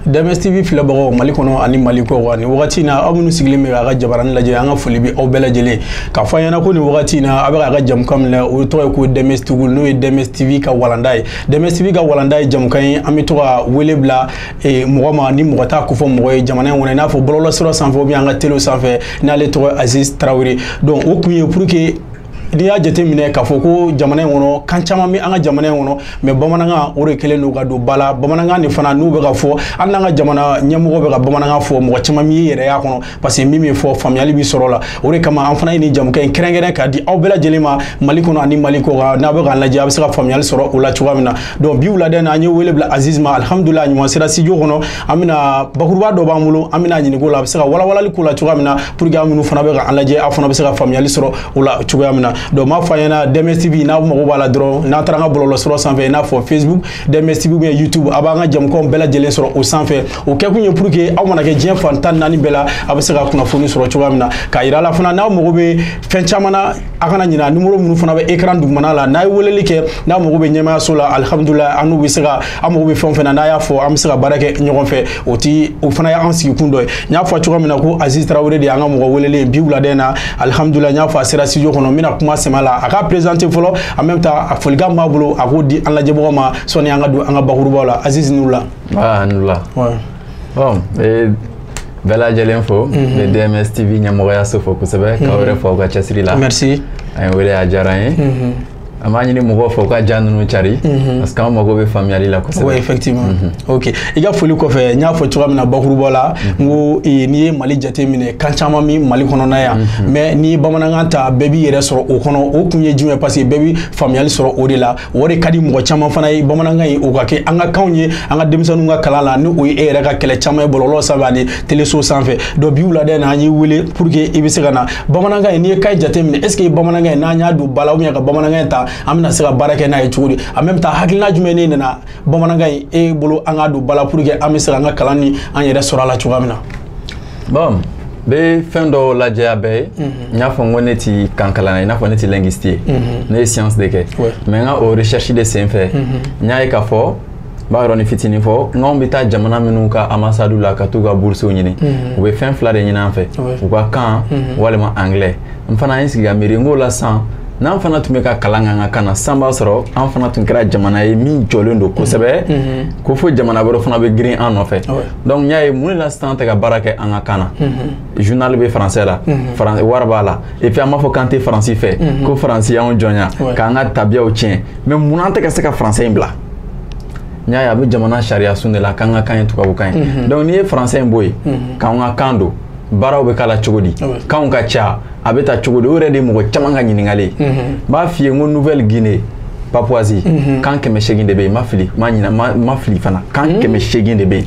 DMS-TV filɛbagaw Mali kɔnɔ ani Mali kɔ wa ni wagati in na aw minnu sigilen bɛ k'a ka jabaranin lajɛ an ka foli bɛ aw bɛɛ lajɛlen k'a fɔ an ɲɛna ko nin wagati in na a bɛ k'a ka jamukan min lajɛ o tɔgɔ ye ko DMS-TV n'o ye DMS-TV ka walanda ye DMS-TV ka walanda ye jamukan ye an bɛ to ka wele bila mɔgɔ ma ni mɔgɔ t'a ko fɔ mɔgɔ ye jamana in kɔnɔ i n'a fɔ bɔlɔlɔsira sanfɛ ou bien an ka télé sanfɛ n'ale tɔgɔ ye Aziz Traoré donc o kun ye pour que n'i y'a jateminɛ k'a fɔ ko jamana in kɔnɔ kan caman bɛ an ka jamana in kɔnɔ mais bamanankan o de kɛlen don ka don ba la bamanankan de fana n'u bɛ ka fɔ hali n'an ka jamana ɲɛmɔgɔ bɛ ka bamanankan fɔ mɔgɔ caman b'i yɛrɛ y'a kɔnɔ parce que min bɛ fɔ faamuyali bɛ sɔrɔ la o de kama an fana ye nin jamukan in kɛrɛnkɛrɛn k'a di aw bɛɛ lajɛlen ma Mali kɔnɔ ani Mali kɔ kan n'a bɛ k'a lajɛ a bɛ se ka faamuyali sɔrɔ o la cogoya min na donc bi wulada in na an ye wele bila Aziz ma alhamdulillah ɲuman sera studio kɔnɔ an bɛna bakuruba dɔ b'an bolo an bɛna ɲininka o la a bɛ se ka walawalali k'o la cogoya min na pour que an minnu fana bɛ k'an lajɛ aw fana bɛ se ka faamuyali sɔrɔ o la cogoya min na donc m'a fɔ a ɲɛna DMS-TV n'a mago b'a la dɔrɔn n'a taara an ka bɔlɔlɔsira sanfɛ i n'a fɔ Facebook DMS-TV ou bien YouTube a b'an ka jamukanw bɛɛ lajɛlen sɔrɔ o sanfɛ o kɛkun ye pour que aw mana kɛ diɲɛ fan 14 bɛɛ la a bɛ se ka kunnafoni sɔrɔ cogoya min na k'a yira a la fana n'aw mago bɛ fɛn caman na a kana ɲina numéro minnu fana bɛ écran dugumana la n'a ye weleli kɛ n'a mago bɛ ɲɛmaayaso la alhamdulillah an n'u bɛ se ka an mago bɛ fɛn o fɛn na n'a y'a fɔ an bɛ se ka baara kɛ ɲɔgɔn fɛ o fana ye an sigikun dɔ ye n y'a fɔ cogoya min na ko Aziz Traoré de y'an ka mɔgɔ welelen bi wulada in na alhamdulillah n y'a fɔ a sera studio kɔnɔ n bɛna kuma sɛmɛ la a k'a présenté fɔlɔ en même temps a folikan b'a bolo a k'o di an lajɛbagaw ma sɔnni an ka don an ka bakurubaw la Aziz Nurula. Nurula. Bon bɛɛ lajɛlen fo bɛ DMS-TV ɲɛmɔgɔyaso fo kosɛbɛ k'aw yɛrɛ fɔ aw ka cɛsiri la. Merci. An ye wele a diyara an ye. an b'a ɲini mɔgɔw fɛ u ka ja ninnu cari parce que an mago bɛ faamuyali la kosɛbɛ. Oui effectivement. Ok i ka foli kɔfɛ n y'a fɔ cogoya min na bakuruba la n ko n'i ye Mali jateminɛ kan caman bɛ Mali kɔnɔna yan mais n'i ye bamanankan ta bɛɛ b'i yɛrɛ sɔrɔ o kɔnɔ o kun ye jumɛn parce que bɛɛ bɛ faamuyali sɔrɔ o de la o de ka di mɔgɔ caman fana ye bamanankan in o ka kɛ an ka kanw ye an ka denmisɛnninw ka kalan la ni o ye e yɛrɛ ka kɛlɛ caman ye bɔlɔlɔ sanfɛ ani téléso sanfɛ donc bi wulada in na an y'i wele pour que i bɛ se ka na bamanankan in n'i ye kan jateminɛ est ce que bamanankan in n'an y'a don ba la ou bien ka bamanankan in ta an bɛna se ka baara kɛ n'a ye cogo di en même temps hakilina jumɛn ne nana bamanankan in e bolo an k'a don ba la pour que an bɛ se ka an ka kalan ni an yɛrɛ sɔrɔ a la cogoya min na. Bon bɛ fɛn dɔw lajɛ a bɛɛ ye n y'a fɔ n ko ne ti kan kalan na i n'a fɔ ne ti linguiste ye ne ye science de kɛ mais n ka o recherche de senfɛ n y'a ye k'a fɔ n b'a yɔrɔ ni fitinin fɔ n'anw bɛ taa jamana minnu ka ambassade la ka t'u ka boursew ɲini u bɛ fɛn fila de ɲini an fɛ u ka kan walima anglais n fana ye n sigi ka miiri n k'o la sisan n'an fana tun bɛ ka kalan k'an ka kan na sisan b'a sɔrɔ an fana tun kɛra jamana ye min jɔlen don kosɛbɛ ko fo jamana wɛrɛ fana bɛ girin an nɔfɛ donc n y'a ye mun de la sisan an tɛ ka baara kɛ an ka kan na journal bɛ français la wari b'a la et puis an b'a fɔ k'an tɛ faransi fɛ ko faransi y'anw jɔnya k'an ka tabiyaw tiɲɛ mais mun an tɛ ka se ka français in bila n y'a ye a bɛ jamana sariya sun de la k'an ka kan ye tubabukan ye donc n'i ye français in bɔ yen k'an ka kan don baaraw bɛ k'a la cogo di kanw ka ca a bɛ taa cogo di o yɛrɛ de ye mɔgɔ caman ka ɲininkali ye n b'a f'i ye n ko Nouvelle Guinée Papouasie kan 800 de bɛ yen ma fili fana kan 800 de bɛ yen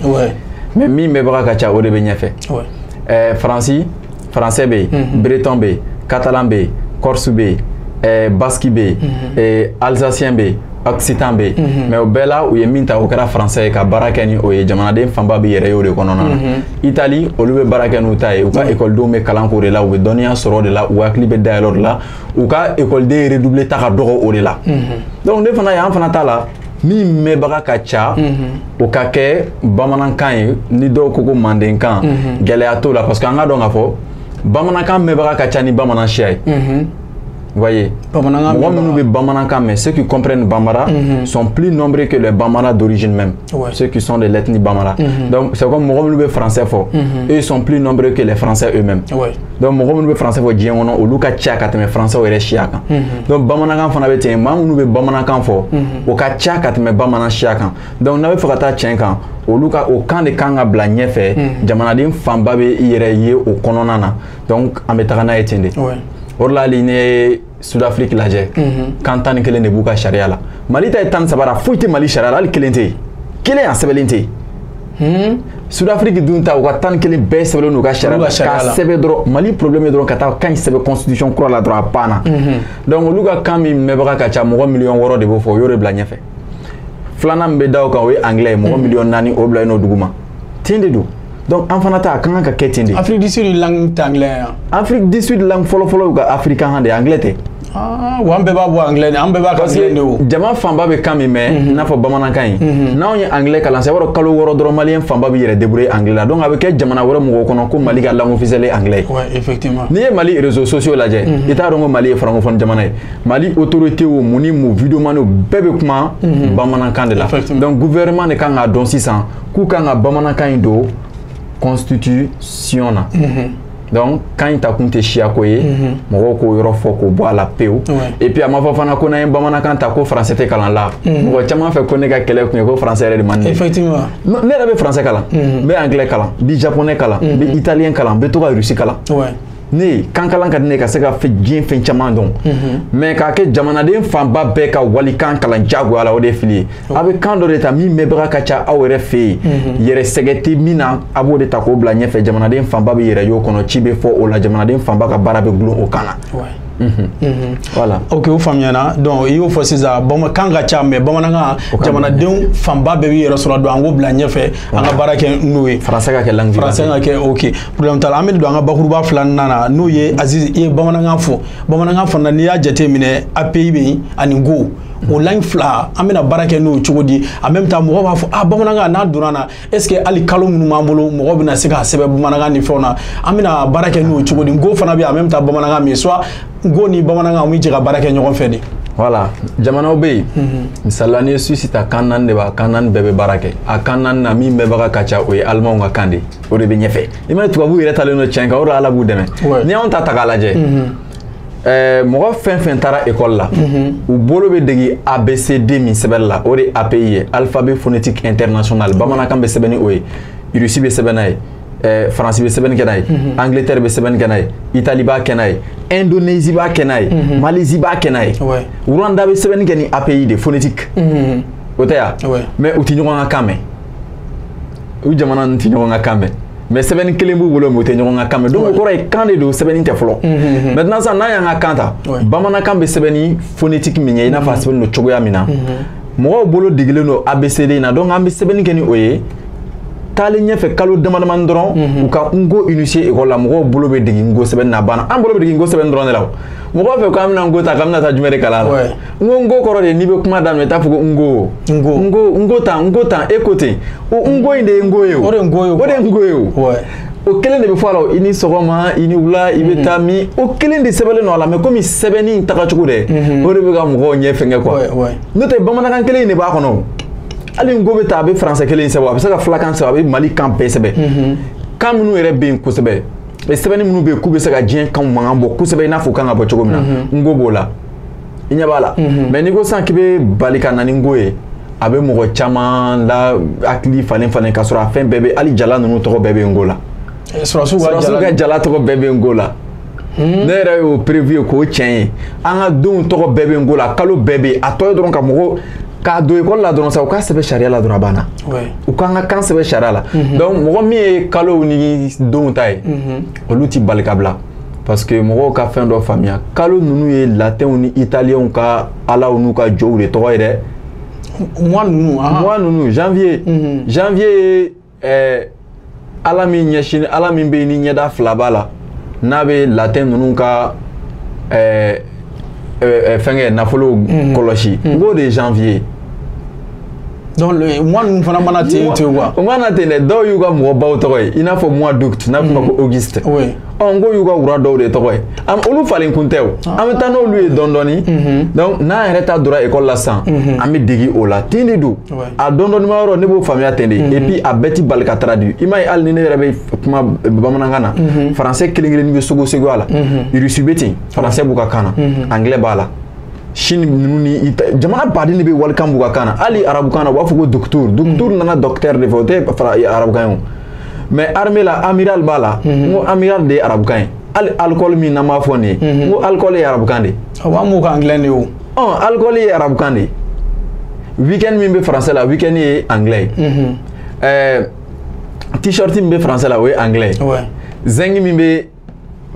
mais min bɛbaga ka ca o de bɛ ɲɛfɛ français bɛ yen breton bɛ yen catalan bɛ yen corse bɛ yen basque bɛ yen alsacien bɛ yen occitan bɛ yen mais o bɛɛ la u ye min ta o kɛra français ye ka baara kɛ ni o ye jamanaden fanba bɛ yɛrɛ ye o de kɔnɔna na Italie olu bɛ baara kɛ n'u ta ye u ka écoledenw bɛ kalan k'o de la u bɛ dɔnniya sɔrɔ o de la u hakili bɛ dayɛlɛ o de la u ka écoleden redoubler ta ka dɔgɔ o de la donc ne fana y'an fana ta la min mɛnbaga ka ca o ka kɛ bamanankan ye ni dɔw ko ko mandenkan gɛlɛya t'o la parce que an ka dɔn k'a fɔ bamanankan mɛnbaga ka ca ni bamanan siya ye. Voyez, mɔgɔ minnu bɛ bamanankan mais ceux qui comprennent Bambara sont plus nombreux que les Bambara d'origine même, ceux qui sont de l'ethnie Bambara. Donc c'est comme mɔgɔ minnu bɛ français fɔ, eux sont plus nombreux que les français eux-mêmes. Donc mɔgɔ minnu bɛ français fɔ diɲɛ kɔnɔ olu ka ca ka tɛmɛ français yɛrɛ siya kan. Donc bamanankan fana bɛ ten, maa minnu bɛ bamanankan fɔ o ka ca ka tɛmɛ bamanan siya kan. Donc n'a bɛ fɛ ka taa tiɲɛ kan olu ka o kan de kan ka bila ɲɛfɛ jamanaden fanba bɛ i yɛrɛ ye o kɔnɔna na. Donc an bɛ taga n'a ye ten de. O de la hali ne Sud-Afrique lajɛ kan 11 de b'u ka sariya la Mali ta ye 13 foyi tɛ Mali sariya la hali kelen tɛ yen kelen a sɛbɛnlen tɛ yen Sud-Afrique dun ta u ka 11 bɛɛ sɛbɛnlen n'u ka sariya la k'a sɛbɛn dɔrɔn Mali problème ye dɔrɔn ka taa kan in sɛbɛn constitution kura la dɔrɔn a banna donc olu ka kan min mɛnbaga ka ca mɔgɔ 600,000 de b'o fɔ o y'o de bila ɲɛfɛ filanan min bɛ da o kan o ye anglais ye mɔgɔ 400,000 o bila yen nɔ duguma ten de don. Donc en fana ta kan ka kɛ ten de. Afrique du Sud langue t'anglais. Afrique du Sud langue fɔlɔ-fɔlɔ u ka africain de anglais tɛ. Ah, wa bɛɛ b'a bɔ anglais an bɛɛ b'a parce que jama fanba bɛ kan min mɛn n'a fɔ bamanankan ye n'anw ye anglais kalan sa yɔrɔ kalo 6 dɔrɔn maliyɛn fanba bɛ yɛrɛ débrouiller anglais la donc a bɛ kɛ jamana wɛrɛ mɔgɔw kɔnɔ ko Mali ka langue officielle ye anglais. Ouais, effectivement. N'i ye Mali réseaux sociaux lajɛ i t'a dɔn ko Mali ye francophone jamana ye. Mali autorité o mun ni mun vidéoman bɛɛ bɛ kuma bamanankan de la. Donc gouvernement de kan k'a dɔn sisan k'u kan ka bamanankan in don constitution na. Donc quand il t'a compté chiako ye mɔgɔw ko yɔrɔ fɔ k'o bɔ a la pewu et puis a ma fɔ fana ko n'an ye bamanankan ta ko français tɛ kalan la mɔgɔ caman fɛ ko ne ka kɛlɛ kun ye ko français yɛrɛ de man di effectivement ne yɛrɛ bɛ français kalan n bɛ anglais kalan n bɛ japonais kalan n bɛ italien kalan n bɛ to ka russe kalan ne kan kalan ka di ne ka se ka diɲɛ fɛn caman dɔn mais k'a kɛ jamanaden fanba bɛɛ ka walikan kalan jagoya la o de ye fili ye a bɛ kan dɔ de ta min mɛnbaga ka ca aw yɛrɛ fɛ yen yɛrɛ sɛgɛ tɛ min na a b'o de ta k'o bila ɲɛfɛ jamanaden fanba bɛ yɛrɛ y'o kɔnɔ ci bɛ fɔ o la jamanaden fanba ka baara bɛ gulon o kan na. Voilà. Ok, o faamuyana donc i y'o fɔ sisan kan ka ca mais bamanankan jamanadenw fanba bɛɛ bɛ yɛrɛ sɔrɔ don an k'o bila ɲɛfɛ an ka baara kɛ n'o ye français ka kɛ langue français ka kɛ ok problème t'a la an bɛ don an ka bakuruba filanan na n'o ye Azizi i ye bamanankan fɔ bamanankan fana n'i y'a jateminɛ API bɛ yen ani Go o langue fila an bɛna baara kɛ n'o cogo di en même temps mɔgɔw b'a fɔ ah bamanankan n'a donna na est ce que hali kalo minnu b'an bolo mɔgɔw bɛna se k'a sɛbɛn bamanankan ni fɛnw na an bɛna baara kɛ n'o cogo di Go fana bɛ yen en même temps bamanankan min soit Go ni bamanankan an bɛ jɛ ka baara kɛ ɲɔgɔn fɛ de. Voilà jamanaw bɛ yen misaliya ni ye Suisse ta kan 4 de b'a kan 4 bɛɛ bɛ baara kɛ a kan 4 na min bɛɛbaga ka ca o ye Allemand ka kan de o de bɛ ɲɛfɛ i ma ye tubabuw yɛrɛ talen don tiɲɛ kan o de Ala b'u dɛmɛ ni y'anw ta k'a lajɛ mɔgɔ fɛn fɛn taara école la u bolo bɛ degi ABCD min sɛbɛnni la o de API ye alphabet phonétique international bamanankan bɛ sɛbɛn ni o ye Russie bɛ sɛbɛn n'a ye France bɛ sɛbɛnni kɛ n'a ye Angleterre bɛ sɛbɛnni kɛ n'a ye Italie b'a kɛ n'a ye Indonésie b'a kɛ n'a ye Malaisie b'a kɛ n'a ye Rwanda bɛ sɛbɛnni kɛ ni API de phonétique o tɛ ya mais u tɛ ɲɔgɔn ka kan mɛn u jamana ninnu tɛ ɲɔgɔn ka kan mɛn mais sɛbɛnni kelen b'u bolo mais u tɛ ɲɔgɔn ka kan mɛn donc o kɔrɔ ye kan de don sɛbɛnni tɛ fɔlɔ maintenant sisan n'an y'an ka kan ta bamanankan bɛ sɛbɛnni phonétique min ye i n'a fɔ a sɛbɛnni don cogoya min na mɔgɔw bolo digilen don ABCD in na donc an bɛ sɛbɛnni kɛ ni o ye taalen ɲɛfɛ kalo damadamani dɔrɔn u ka Ngo initier école la mɔgɔw bolo bɛ degi Ngo sɛbɛnni na banna an bolo bɛ degi Ngo sɛbɛnni dɔrɔn de la mɔgɔw fɛ k'an bɛna Ngo ta k'an bɛna taa jumɛn de kalan la Ngo kɔrɔ de n'i bɛ kuma daminɛ i t'a fɔ ko Ngo tan e ko ten o Ngo in de ye Ngo ye o de ye Ngo ye o o kelen de bɛ fɔ a la i ni sɔgɔma i ni wula i bɛ taa min o kelen de sɛbɛnlen don a la mais komi sɛbɛnni in tagacogo dɛ o de bɛ ka mɔgɔw ɲɛ fɛngɛ quoi n'o tɛ bamanankan kelen in de b'a kɔnɔ hali Ngo bɛ taa a bɛ français kelen sɛbɛn a bɛ se ka filakan sɛbɛn a bɛ Mali kan bɛɛ sɛbɛn kan minnu yɛrɛ bɛ yen kosɛbɛ sɛbɛnni minnu bɛ yen k'u bɛ se ka diɲɛ kan mankan bɔ kosɛbɛ i n'a fɔ kan ka bɔ cogo min na Ngo b'o la i ɲɛ b'a la mais n'i ko sisan k'i bɛ bali ka na ni Ngo ye a bɛ mɔgɔ caman la hakili falen ka sɔrɔ a fɛn bɛɛ bɛ hali jala ninnu tɔgɔ bɛɛ bɛ Ngo la surasiw ka jala tɔgɔ bɛɛ bɛ Ngo la ne yɛrɛ y'o prévu k'o tiɲɛ ye an ka denw tɔgɔ bɛɛ bɛ Ngo la kalo bɛɛ bɛ a tɔ ye dɔrɔn ka mɔgɔ k'a don école la dɔrɔn sa u ka sɛbɛn sariya la dɔrɔn a banna u k'an ka kan sɛbɛn sariya la donc mɔgɔ min ye kalow ni denw ta ye olu ti bali ka bila parce que mɔgɔw ka fɛn dɔ faamuya kalo ninnu ye latɛnw ni italiyɛnw ka alaw n'u ka jɔw de tɔgɔ ye dɛ mois ninnu janvier ye ala min bɛ yen ni ɲɛda fila b'a la n'a bɛ latɛn ninnu ka fɛnkɛ nafolo kɔlɔsi ngo de janvier donc le mois ninnu fana mana ten quoi o mana ten dɛ dɔw y'u ka mɔgɔbaw tɔgɔ ye i n'a fɔ mois d'août n'a bɛ fɔ ko auguste ngo y'u ka wura dɔw de tɔgɔ ye olu falen kun tɛ o an bɛ taa n'olu ye dɔɔni donc n'an yɛrɛ ta donna école la sisan an bɛ degi o la ten de don a dɔɔni ma yɔrɔ ne b'o faamuya ten de et puis a bɛɛ ti bali ka traduire i m'a ye hali ni ne yɛrɛ bɛ kuma bamanankan na français kelen bɛ sogo a la russe bɛ ten français b'u ka kan na anglais b'a la Chine ninnu ni jamana baden de bɛ walikan b'u ka kan na hali arabukan na u b'a fɔ ko docteur nana docteur de fɛ o tɛ arabukan ye mais armée la amiral b'a la ngo amiral de ye arabukan ye hali alcool min n'an b'a fɔ nin ye ngo alcool ye arabukan de ye an m'o ka anglais de ye o alcool ye arabukan de ye weekend min bɛ français la weekend ye anglais ye t-shirt min bɛ français la o ye anglais ye zinc min bɛ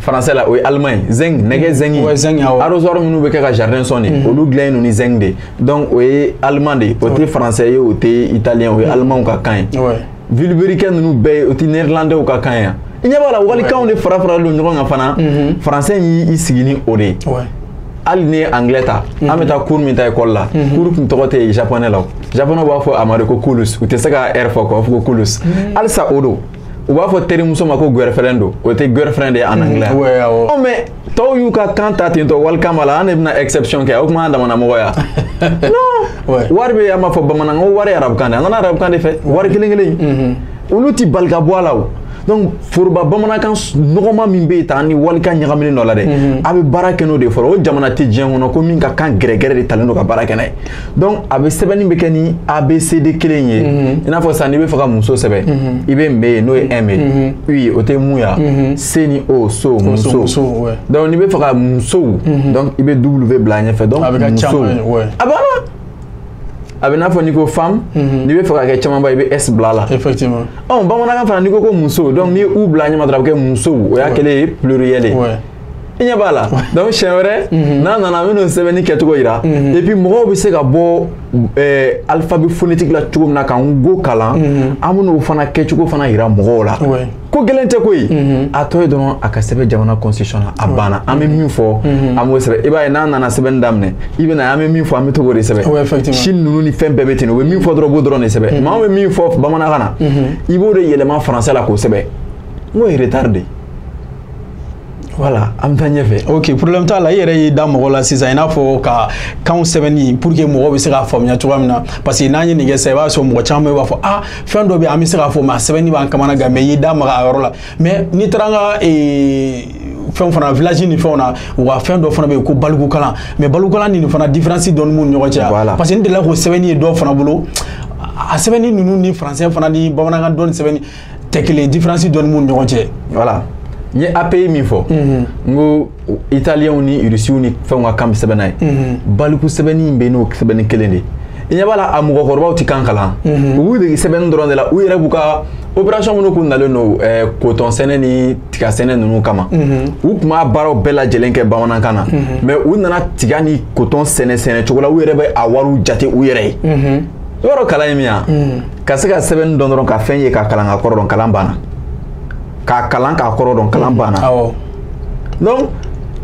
français la o ye allemand ye zinc nɛgɛ zinc arrosoir minnu bɛ kɛ ka jardin sɔn de olu dilannen don ni zinc de donc o ye allemand de ye o tɛ français ye o tɛ italien o ye allemand ka kan ye vilebrequin ninnu bɛɛ ye o tɛ néerlandais ka kan ye i ɲɛ b'a la walikanw de fara don ɲɔgɔn kan fana français y'i sigi ni o de ye hali ni anglais ta an bɛ taa cours min ta école la cours kun tɔgɔ tɛ japonais la japonais b'a fɔ a ma de ko kulus u tɛ se ka r fɔ quoi u b'a fɔ ko kulus halisa o don u b'a fɔ terimuso ma ko girlfriend don o tɛ girlfriend ye en anglais mais tɔw y'u ka kan ta ten tɔ welcome la an de bɛna exception kɛ o kuma an damana mɔgɔ ya non wari bɛ an b'a fɔ bamanankan ko wari ye arabukan de an nana arabukan de fɛ wari kelen kelen olu ti bali ka bɔ a la o donc foroba bamanankan nɔgɔma min bɛ yen tan ni walikan ɲagaminen dɔ la dɛ a bɛ baara kɛ n'o de fɔlɔ o jamana tɛ diɲɛ kɔnɔ ko min ka kan gɛrɛgɛrɛ de talen don ka baara kɛ n'a ye donc a bɛ sɛbɛnni bɛ kɛ ni ABCD kelen ye i n'a fɔ sisan n'i bɛ fɛ ka muso sɛbɛn i bɛ M ye n'o ye M ye U ye o tɛ mu ya C ni O so muso donc n'i bɛ fɛ ka musow donc i bɛ W bila a ɲɛfɛ donc musow a banna. A bɛ n'a fɔ n'i ko femme n'i bɛ fɛ ka kɛ camanba i bɛ S bila la effectivement bamanankan fana n'i ko ko muso donc n'i ye U bila a ɲɛma dɔrɔn a bɛ kɛ musow o y'a kɛlen ye pluriel ye i ɲɛ b'a la donc siɲɛ wɛrɛ n'a nana an bɛ n'o sɛbɛnni kɛcogo yira et puis mɔgɔw bɛ se ka bɔ alphabet phonétique la cogo min na k'an go kalan an bɛ n'o fana kɛcogo fana yira mɔgɔw la ko gɛlɛn tɛ koyi a tɔ ye dɔrɔn a ka sɛbɛn jamana constitution na a banna an bɛ min fɔ an b'o sɛbɛn i b'a ye n'a nana sɛbɛnni daminɛ i bɛ na an bɛ min fɔ an bɛ to k'o de sɛbɛn Chine ninnu ni fɛn bɛɛ bɛ ten u bɛ min fɔ dɔrɔn u b'o dɔrɔn de sɛbɛn maa bɛ min fɔ bamanankan na i b'o de yɛlɛma français la k'o sɛbɛn n k'o ye retard de voilà an bɛ taa ɲɛfɛ ok problème t'a la i yɛrɛ y'i da mɔgɔ la sisan i n'a fɔ ka kanw sɛbɛnni pour que mɔgɔw bɛ se k'a faamuya cogoya min na parce que n'an ye nin kɛ sisan i b'a sɔrɔ mɔgɔ caman b'a fɔ ah fɛn dɔ bɛ yen an bɛ se k'a fɔ mais a sɛbɛnni b'an kamana gan mais i y'i da maga a yɔrɔ la mais n'i taara an ka fɛn fana village ni fɛnw na u ka fɛn dɔ fana bɛ yen ko balikukalan mais balikukalan nin fana différence dɔɔni b'u ni ɲɔgɔn cɛ parce que n delila k'o sɛbɛnni ye dɔw fana bolo a sɛbɛnni ninnu ni français fana ni bamanankan dɔɔni sɛbɛnni tɛ kelen différence dɔɔni b'u ni ɲɔgɔn cɛ voilà n ye API min fɔ n ko italiyɛnw ni rusiw ni fɛnw ka kan bɛ sɛbɛn n'a ye baliku sɛbɛnni in bɛ n'o sɛbɛnni kelen de i ɲɛ b'a la a mɔgɔkɔrɔbaw ti kan kalan u b'u dege sɛbɛnni dɔrɔn de la u yɛrɛ b'u ka opération minnu kun nalen don coton sɛnɛ ni tiga sɛnɛ ninnu kama u tun b'a baaraw bɛɛ lajɛlen kɛ bamanankan na mais u nana tiga ni coton sɛnɛ cogo la u yɛrɛ bɛ a wariw jate u yɛrɛ ye i b'a dɔn kalan ye min ye ka se ka sɛbɛnni dɔn dɔrɔn ka fɛn ye ka kalan ka kɔrɔ dɔn kalan banna k'a kalan k'a kɔrɔ dɔn kalan banna donc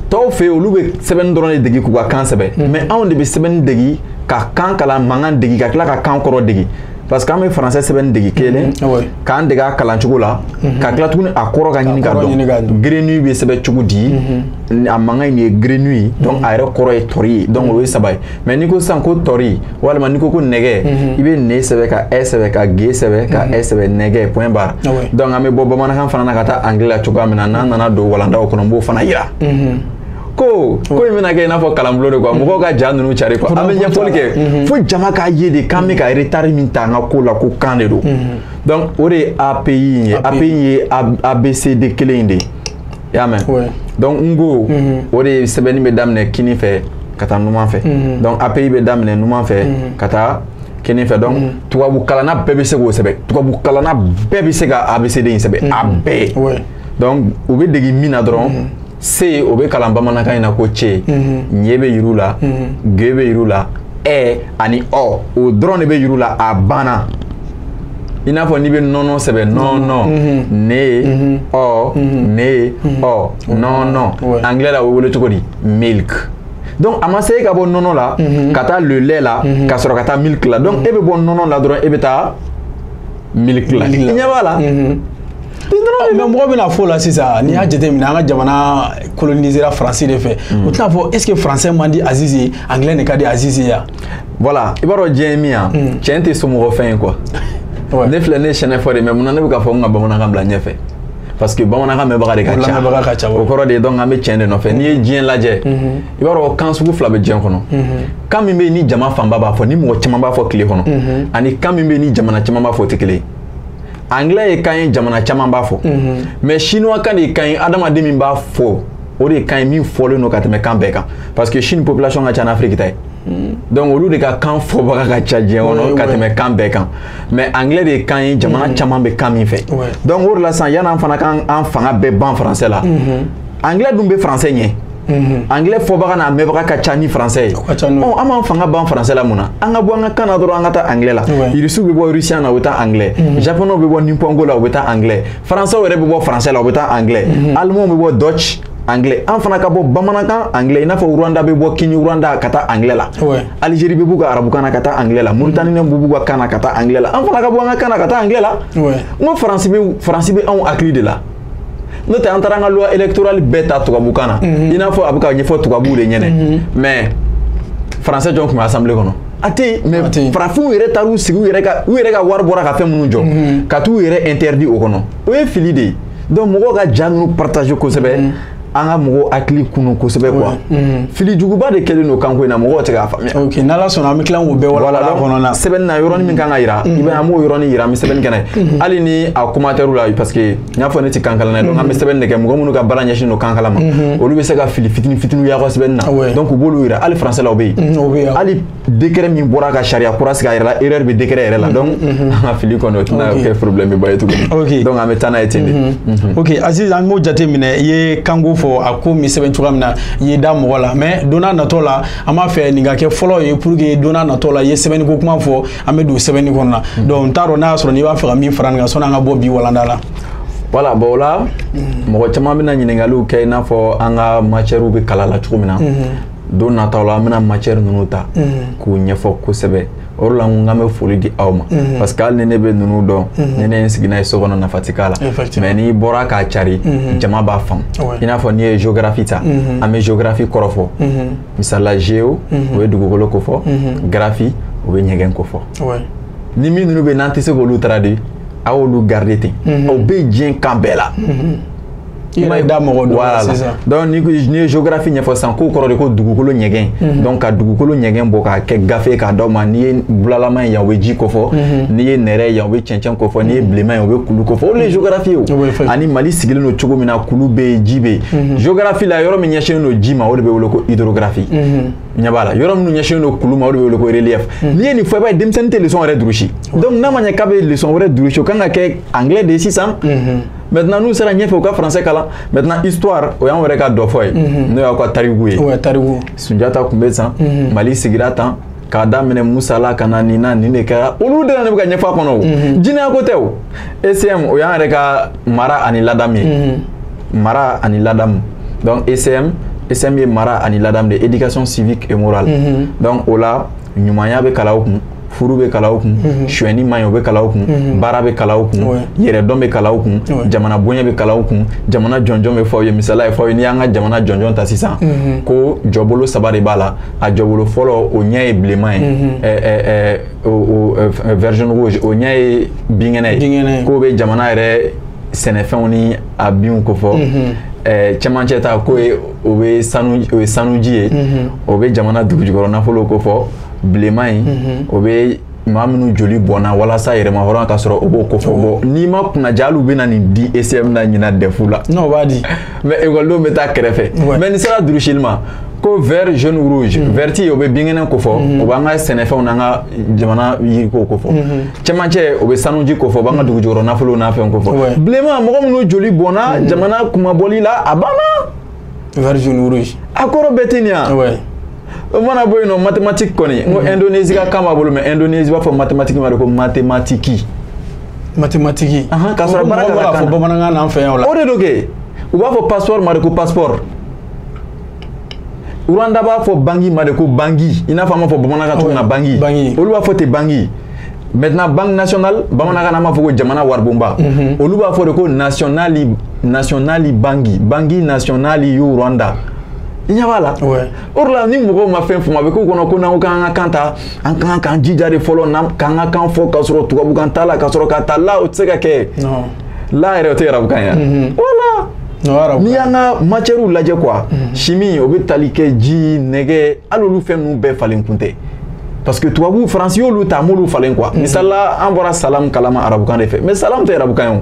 tɔw fɛ yen olu bɛ sɛbɛnni dɔrɔn de degi k'u ka kan sɛbɛn mais anw de bɛ sɛbɛnni degi ka kan kalan mankan degi ka tila ka kan kɔrɔ degi parce que an bɛ français sɛbɛnni degi kelen k'an dege a kalan cogo la ka tila tuguni a kɔrɔ ka ɲini ka dɔn grenouille bɛ sɛbɛn cogo di a mankan in ye grenouille donc a yɛrɛ kɔrɔ ye tɔri ye donc o ye saba ye mais n'i ko sisan ko tɔri walima n'i ko ko nɛgɛ i bɛ ne sɛbɛn ka ɛ sɛbɛn ka g sɛbɛn ka ɛ sɛbɛn nɛgɛ point barre donc an bɛ bɔ bamanankan fana na ka taa anglais la cogoya min na n'an nana don walandaw kɔnɔ n b'o fana yira ko in bɛna kɛ i n'a fɔ kalanbulon de quoi mɔgɔw ka ja ninnu cari quoi an bɛ ɲɛfɔli kɛ fo jama k'a ye de k'an bɛ ka retard min ta an ka ko la ko kan de don donc o de ye API in ye API in ye ABCD kelen in de ye i y'a mɛn donc n ko o de ye sɛbɛnni bɛ daminɛ kini fɛ ka taa numan fɛ donc API bɛ daminɛ numan fɛ ka taa kini fɛ donc tubabu kalanna bɛɛ bɛ se k'o sɛbɛn tubabu kalanna bɛɛ bɛ se ka ABCD in sɛbɛn a bɛɛ donc u bɛ dege min na dɔrɔn C o bɛ kalan bamanankan in na ko C ɲɛ bɛ yir'u la G bɛ yir'u la Ɛ ani O o dɔrɔn de bɛ yir'u la a banna i n'a fɔ n'i bɛ nɔnɔ sɛbɛn nɔnɔ ne O ne O nɔnɔ anglais la o bɛ wele cogo di milk donc a ma se e ka bɔ nɔnɔ la ka taa le lait la ka sɔrɔ ka taa milk la donc e bɛ bɔ nɔnɔ la dɔrɔn e bɛ taa milk la i ɲɛ b'a la mais mɔgɔ bɛna fɔ la sisan n'i y'a jateminɛ an ka jamana colonisera faransi de fɛ o tɛna fɔ est ce que français man di Azizi ye anglais de ka di Azizi ye voilà i b'a dɔn diɲɛ ye min ye tiɲɛ tɛ somɔgɔ fɛn ye quoi ne filɛ ne ye sɛnɛ fɔ de mais munna ne bɛ ka fɔ n ka bamanankan bila ɲɛfɛ parce que bamanankan mɛnbaga de ka ca o kɔrɔ de ye donc an bɛ tiɲɛ de nɔfɛ n'i ye diɲɛ lajɛ i b'a dɔn kan sugu fila bɛ diɲɛ kɔnɔ kan min bɛ yen ni jama fanba b'a fɔ ni mɔgɔ caman b'a fɔ tile kɔnɔ ani kan min bɛ yen ni jamana caman b'a fɔ o tɛ kelen ye anglais ye kan ye jamana caman b'a fɔ mais chinois kan de ye kan ye adamaden min b'a fɔ o de ye kan ye min fɔlen don ka tɛmɛ kan bɛɛ kan parce que Chine population ka ca n'Afrique ta ye donc olu de ka kan fɔbaga ka ca diɲɛ kɔnɔ ka tɛmɛ kan bɛɛ kan mais anglais de ye kan ye jamana caman bɛ kan min fɛ donc o de la sisan yan'an fana k'an fanga bɛɛ ban français la anglais dun bɛ français ɲɛ anglais fɔbaga n'a mɛnbaga ka ca ni français ye an b'an fanga ban français la mun na an ka bɔ an ka kan na dɔrɔn an ka taa anglais la irisiw bɛ bɔ russien na u bɛ taa anglais japonais bɛ bɔ nipongo la u bɛ taa anglais français yɛrɛ bɛ bɔ français la u bɛ taa anglais allemand bɛ bɔ dutch anglais an fana ka bɔ bamanankan anglais n'a fɔ Rwanda bɛ bɔ Kini Rwanda ka taa anglais la Algérie bɛ b'u ka arabukan na ka taa anglais la Mauritanie bɛ b'u ka kan na ka taa anglais la an fana ka bɔ an ka kan na ka taa anglais la n ko faransi bɛ anw hakili de la n'o tɛ an taara an ka loi électorale bɛɛ ta tubabukan na i n'a fɔ a bɛ ka ɲɛfɔ tubabuw de ɲɛnɛ mais français jɔn tun bɛ assemblée kɔnɔ a tɛ yen mais farafinw yɛrɛ taar'u sigi u yɛrɛ ka wari bɔra ka fɛn minnu jɔ ka t'u yɛrɛ interdit o kɔnɔ o ye fili de ye donc mɔgɔw ka ja ninnu partager kosɛbɛ an ka mɔgɔw hakili kunu kosɛbɛ quoi fili juguba de kɛlen don kanko in na mɔgɔw tɛ k'a faamuya ok n'ala sɔnna an bɛ tila k'o bɛɛ walawala kɔnɔ na sɛbɛnni na yɔrɔnin min kan ka yira i b'a ye an b'o yɔrɔnin yira an bɛ sɛbɛnni kɛ n'a ye hali ni a commentaire la parce que n y'a fɔ ne tɛ kan kalan na donc an bɛ sɛbɛnni de kɛ mɔgɔ minnu ka baara ɲɛsin don kan kalan ma olu bɛ se ka fili fitinin fitinin y'aw ka sɛbɛnni na donc u b'olu yira hali français la o bɛ yen hali décret min bɔra ka sariya kura sigi a yɛrɛ la erreur bɛ décret yɛrɛ la donc an ka fili kɔni o tɛna kɛ problème ba ye tuguni donc an bɛ taa n'a ye ten de ok Aziz an b'o jate minɛ i ye kanko fɔ a ko min sɛbɛn cogoya min na i ye da mɔgɔ la mais donna natɔ la an b'a fɛ nin ka kɛ fɔlɔ ye pour que donna natɔ la i ye sɛbɛnni ko kuma fɔ an bɛ don sɛbɛnni kɔnɔ na donc n t'a dɔn n'a y'a sɔrɔ n'i b'a fɛ ka min fara nin kan sɔnni an ka bɔ bi walanda la voilà bon o la mɔgɔ caman bɛna ɲininkaliw kɛ i n'a fɔ an ka matière bɛ kala la cogo min na don nataw la an bɛna matière ninnu ta k'u ɲɛfɔ kosɛbɛ o la n bɛ foli di aw ma parce que hali ni ne bɛ ninnu dɔn ni ne ye n sigi n'a ye so kɔnɔ nafa tɛ k'a la mais n'i bɔra k'a cari jama b'a faamu i n'a fɔ n'i ye géographie ta an bɛ géographie kɔrɔfɔ misala géo o ye dugukolo ko fɔ graphie o bɛ ɲɛgɛn ko fɔ ni min ninnu bɛ n'an tɛ se k'olu traduire a y'olu garder ten o bɛ diɲɛ kan bɛɛ la voilà donc ni ye géographie ɲɛfɔ sisan k'o kɔrɔ de ko dugukolo ɲɛgɛn donc ka dugukolo ɲɛgɛn bɔ k'a kɛ gafe k'a d'aw ma n'i ye bulalama ye yan o bɛ ji ko fɔ n'i ye nɛrɛ yan o bɛ cɛncɛn ko fɔ n'i ye bilenman ye o bɛ kulu ko fɔ olu ye géographie ye o ani Mali sigilen don cogo min na kulu bɛ yen ji bɛ yen géographie la yɔrɔ min ɲɛsinnen don ji ma o de bɛ wele ko hydrographie ɲɛ b'a la yɔrɔ minnu ɲɛsinnen don kulu ma o de bɛ wele ko relief n'i ye nin fɔ i b'a ye denmisɛnnin tɛ leçon yɛrɛ durusi donc n'a ma ɲɛ k'a bɛ leçon wɛrɛ durusi o kan ka kɛ anglais de sisan maintenant n'u sera ɲɛfɛ u ka français kalan maintenant histoire o y'anw yɛrɛ ka dɔ fɔ ye n'o y'aw ka tariku ye Sunjata tun bɛ san Mali sigira tan k'a daminɛ Musa la ka na nin na nin de kɛra olu de la ne bɛ ka ɲɛfɔ a kɔnɔ o jinɛya ko tɛ o ECM o y'an yɛrɛ ka mara ani ladamu ye mara ani ladamu donc ECM ye mara ani ladamu de éducation civique et morale donc o la ɲumanya bɛ kalan o kun furu bɛ kalan o kun suɲɛni man ɲi o bɛ kalan o kun baara bɛ kalan o kun yɛrɛdɔn bɛ kalan o kun jamana bonya bɛ kalan o kun jamana jɔnjɔn bɛ fɔ aw ye misala ye fɔ aw ye n'i y'an ka jamana jɔnjɔn ta sisan ko jɔbolo saba de b'a la a jɔbolo fɔlɔ o ɲɛ ye bilenman ye version rouge o ɲɛ ye binkɛnɛ ye k'o bɛ jamana yɛrɛ sɛnɛfɛnw ni a binw ko fɔ cɛmancɛ ta k'o ye o ye sanuji ye o bɛ jamana dugujukɔrɔ nafolo ko fɔ bilenman in o bɛ maa minnu joli bɔnna walasa yɛrɛma hɔrɔn ka sɔrɔ o b'o ko fɔ bɔ n'i ma kunnaja hali u bɛ na nin di ECM na ɲina dɛfu la non o b'a di mais ekɔlidenw bɛ taa kɛrɛfɛ mais nin sera durusili ma ko vert jaune rouge verti o bɛ binkɛnɛ ko fɔ o b'an ka sɛnɛfɛnw n'an ka jamana yiriko ko fɔ cɛmancɛ o bɛ sanuji ko fɔ o b'an ka dugujukɔrɔ nafolo n'a fɛn ko fɔ bilenman mɔgɔ minnu joli bɔnna jamana kumabɔli la a banna vert jaune rouge a kɔrɔ bɛɛ tɛ nin yan o mana bɔ yen nɔ mathématique kɔni n ko Indonésie ka kan b'a bolo mais Indonésie b'a fɔ mathématique ma de ko mathématique k'a sɔrɔ baara ka kan fɔ bamanankan n'an fɛ yan o la o de don kɛ u b'a fɔ passeport ma de ko passeport Rwanda b'a fɔ bangi ma de ko bangi i n'a fɔ an b'a fɔ bamanankan cogo min na bangi olu b'a fɔ ten bangi maintenant banque nationale bamanankan na an b'a fɔ ko jamana waribonba olu b'a fɔ de ko nationali bangi nationali y'u Rwanda i ɲɛ b'a la o de la ni mɔgɔw ma fɛn faamu a bɛ k'u kɔnɔ ko n'an ko k'an ka kan ta an ka kan k'an jija de fɔlɔ k'an ka kan fɔ k'a sɔrɔ tubabukan t'a la k'a sɔrɔ ka taa la o tɛ se ka kɛ la yɛrɛ o tɛ arabukan ye voilà n'i y'an ka matière lajɛ quoi chimie o bɛ tali kɛ ji nɛgɛ hali olu fɛn ninnu bɛɛ falen kun tɛ parce que tubabu faransi y'olu ta a m'olu falen quoi misalila an bɔra salam kalama arabukan de fɛ mais salam tɛ arabukan ye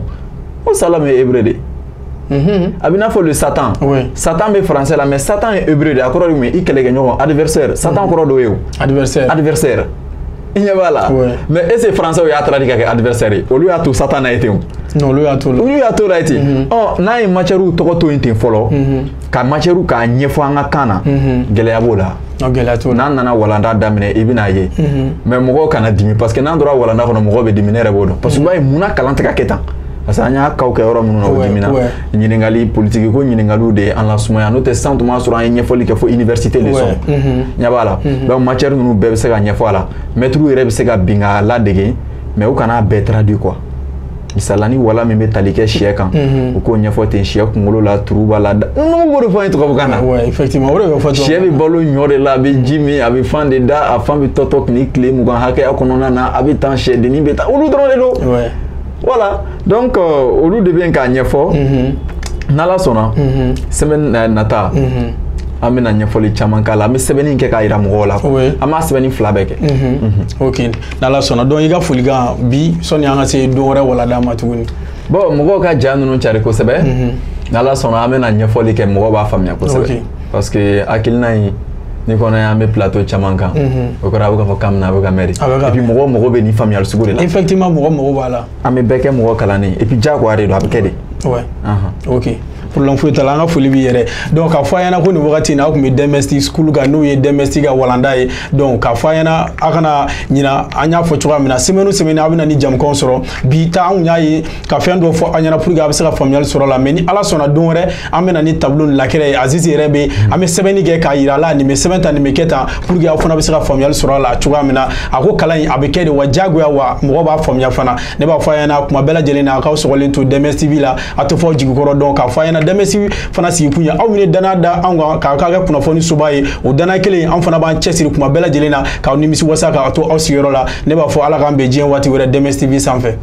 o salam ye hébreu de a bɛ n'a fɔ le Satan Satan bɛ français la mais Satan ye hébreu de a kɔrɔ de mun ye i kɛlɛkɛɲɔgɔn adversaire Satan kɔrɔ dɔ ye o adversaire i ɲɛ b'a la mais est ce que français y'a traduit ka kɛ adversaire ye olu y'a to Satan na ye ten o non olu y'a to la ye ten n'a ye matière tɔgɔ to yen ten fɔlɔ ka matière k'a ɲɛfɔ an ka kan na gɛlɛya b'o la n'an nana walanda daminɛ i bɛn'a ye mais mɔgɔw kana dimi parce que n'an dora walanda kɔnɔ mɔgɔw bɛ dimi ne yɛrɛ b'o dɔn parce que i b'a ye munna kalan tɛ ka kɛ tan parce que an y'a kaw kɛ yɔrɔ minnu na o dimina ɲininkali politique ko ɲininkaliw de an la sumaya n'o tɛ san tuma sɔrɔ an ye ɲɛfɔli kɛ fo université leçon ɲɛ b'a la donc matière ninnu bɛɛ bɛ se ka ɲɛfɔ a la maître yɛrɛ bɛ se ka bin k'a ladege mais u kana bɛɛ traduit quoi misala ni wala min bɛ tali kɛ sɛ kan u k'o ɲɛfɔ ten sɛ kunkolo la turu b'a la n'o b'o de fɔ an ye tubabukan na effectivement o de bɛ fɔ sɛ bɛ balo ɲɔ de la a bɛ ji min a bɛ fan de da a fan bɛ tɔtɔ ni tile mugan hakɛya kɔnɔna na a bɛ tan sɛdennin bɛ taa olu dɔrɔn de don voilà donc olu de bɛ k'a ɲɛfɔ n'ala sɔnna semaine nata an bɛna ɲɛfɔli caman k'a la an bɛ sɛbɛnni kɛ k'a yira mɔgɔw la an b'a sɛbɛnni fila bɛɛ kɛ ok n'ala sɔnna donc i ka folikan bi sɔnni an ka se don wɛrɛ walanda ma tuguni bon mɔgɔw ka ja ninnu cari kosɛbɛ n'ala sɔnna an bɛna ɲɛfɔli kɛ mɔgɔw b'a faamuya kosɛbɛ parce que hakilina in ni kɔnɔ y'an bɛ plateau caman kan o kɔrɔ a bɛ k'a fɔ k'an bɛna a bɛ ka mɛri et puis mɔgɔw mago bɛ nin faamuyali sugu de la effectivement mɔgɔ mago b'a la an bɛ bɛɛ kɛ mɔgɔ kalannen et puis diyagoya de don a bɛ kɛ de ok problème foyi t'a la an ka foli b'i yɛrɛ donc k'a fɔ a ɲɛna ko nin wagati in na a tun bɛ DMS school kan n'o ye DMS ka walanda ye donc k'a fɔ a ɲɛna a kana ɲina an y'a fɔ cogoya min na semaine o semaine a bɛ na ni jamukanw sɔrɔ bi ta anw y'a ye ka fɛn dɔ fɔ a ɲɛna pour que a bɛ se ka faamuyali sɔrɔ la mais ni ala sɔnna don wɛrɛ an bɛ na ni tableau ni lakɛrɛ ye Azizi yɛrɛ bɛ an bɛ sɛbɛnni kɛ k'a yira a la nin bɛ sɛbɛn ta nin bɛ kɛ tan pour que aw fana bɛ se ka faamuyali sɔrɔ a la cogoya min na a ko kalan in a bɛ kɛ de wa diyagoya wa mɔgɔ b'a faamuya fana ne b'a fɔ a ɲɛna kuma bɛɛ lajɛlen na a k'aw sɔgɔlen to DMS TV la a tɛ fɔ jigikɔrɔ donc k'a fɔ a ɲɛna DMS TV fana sigi kun ye aw min ye danaya da an kan k'a kɛ kunnafoni soba ye o danaya kelen an fana b'an cɛsiri kuma bɛɛ lajɛlen na k'aw nimisi wasa k'a to aw sigiyɔrɔ la ne b'a fɔ ala k'an bɛn diɲɛ waati wɛrɛ DMS TV sanfɛ